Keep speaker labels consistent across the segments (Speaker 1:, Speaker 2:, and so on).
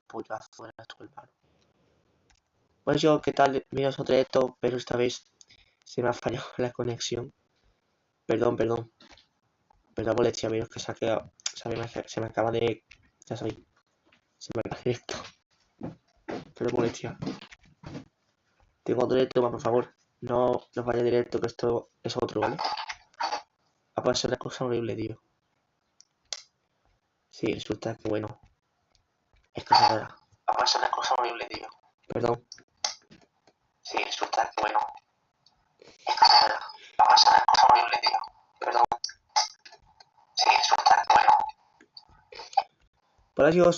Speaker 1: pollazo de tu hermano. Pues yo, ¿qué tal? Mira otro directo, pero esta vez se me ha fallado la conexión. Perdón. Perdón, molestia, amigos, que se ha quedado. Se me acaba de. Ya sabéis. Se me acaba directo. Perdón, molestia. Tengo otro directo más, por favor. No vaya directo, que esto es otro, ¿vale? Ha pasado una cosa horrible, tío. Sí, resulta que bueno. Es cosa rara. Ha pasado una cosa horrible, tío. Perdón. Sí, resulta que bueno. Es cosa rara. Ha pasado una cosa horrible, tío. Perdón. Sí, resulta que bueno. Por eso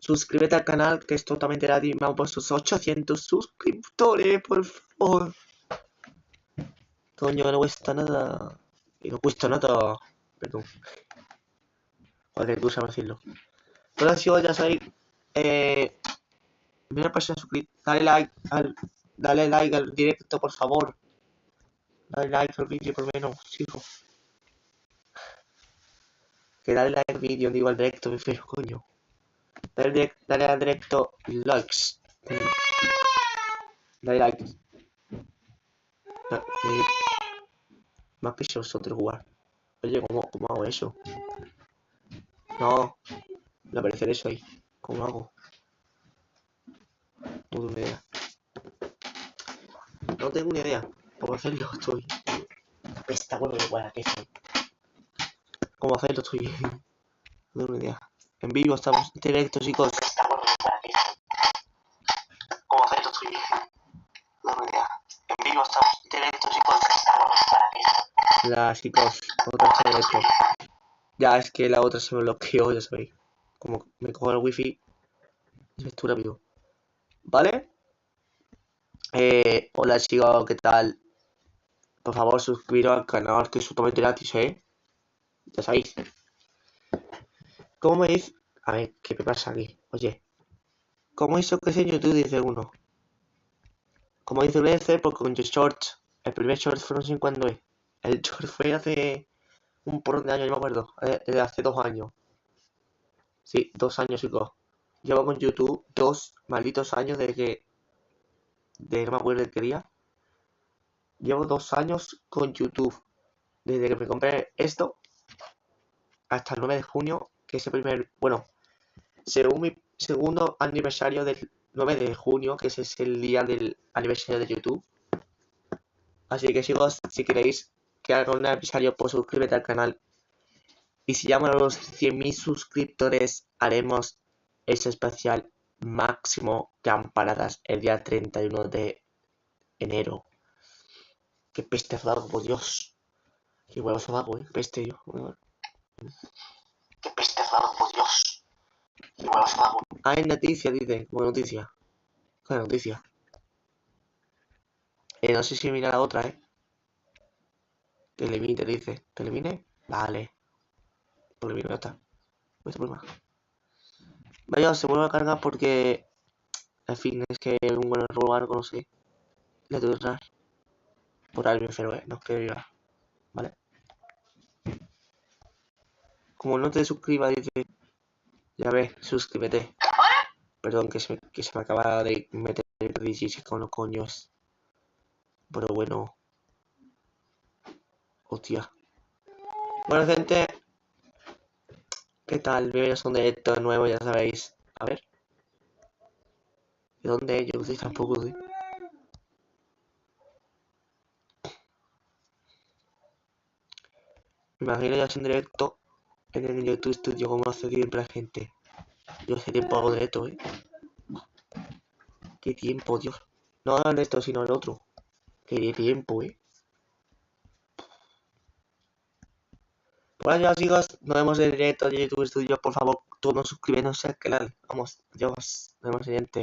Speaker 1: suscríbete al canal, que es totalmente gratis. Me han puesto 800 suscriptores, por favor. Coño, no cuesta nada. Y no cuesta nada. Perdón. Cualquier cosa, vamos a decirlo. Por eso ya sabéis. Primera persona suscribir. Dale like al directo, por favor. Dale like al vídeo, por lo menos, hijo. Que dale like al vídeo, digo al directo, me refiero, coño. Dale al directo likes. Dale like. Más que vosotros jugar. Oye, ¿cómo hago eso? No, me aparecer eso ahí. ¿Cómo hago? No tengo ni idea. No tengo ni idea. ¿Cómo hacerlo? Estoy. Está bueno de guarda que soy. ¿Cómo hacerlo? Estoy. No tengo ni idea. En vivo estamos en directo, chicos. Está bueno de guarda que soy. ¿Cómo hacerlo? Estoy. No tengo ni idea. En vivo estamos en directo, chicos. Está bueno de guarda que soy. La chicos, otra vez directo. Ya, es que la otra se me bloqueó, ya sabéis. Como me cojo el wifi, es tú rápido. ¿Vale? Hola chicos, ¿qué tal? Por favor, suscribiros al canal, que es totalmente gratis, ya sabéis. ¿Cómo me dice? A ver, ¿qué me pasa aquí? Oye, ¿cómo hizo que en YouTube? Dice uno. Como dice Blecer, porque con shorts. El primer short fue no sé cuándo es. El short fue hace un porrón de años, yo me acuerdo. De hace 2 años. Sí, 2 años, chicos. Llevo con YouTube 2 malditos años desde que. No me acuerdo de qué día. Llevo 2 años con YouTube. Desde que me compré esto hasta el 9 de junio, que es el primer. Bueno, según mi segundo aniversario del 9 de junio, que ese es el día del aniversario de YouTube. Así que chicos, si queréis que haga un aniversario, pues suscríbete al canal. Y si llegamos a los 100.000 suscriptores, haremos ese especial máximo campanadas el día 31 de enero. Qué peste vago, por Dios. Qué huevos vago, peste yo. Qué peste vago, por Dios. Qué huevos vago. Ah, es noticia, dice. Buena noticia. ¿Qué noticia? No sé si mira la otra, Que elimine, dice. ¿Que elimine? Vale. Pues elimino, ya está. No hay problema. Vaya, se vuelve a cargar porque. En fin, es que un buen error o algo, no sé. Le tengo que entrar. Por algo enfermo, no quiero llorar. ¿Vale? Como no te suscribas, dice. Ya ves, suscríbete. Perdón, que se me acaba de meter el crisis con los coños. Pero bueno. Hostia. Bueno, gente. ¿Qué tal? Bienvenidos a un directo nuevo, ya sabéis. A ver. ¿De dónde? Yo no sé tampoco, ¿sí? Me imagino ya en directo en el YouTube Studio como hace siempre la gente. Yo hace tiempo hago directo, Qué tiempo, Dios. No en esto, sino el otro. Qué tiempo, Bueno, ya chicos, nos vemos en directo de YouTube Studio. Por favor, todos suscríbenos al canal. Vamos, adiós. Nos vemos en el siguiente.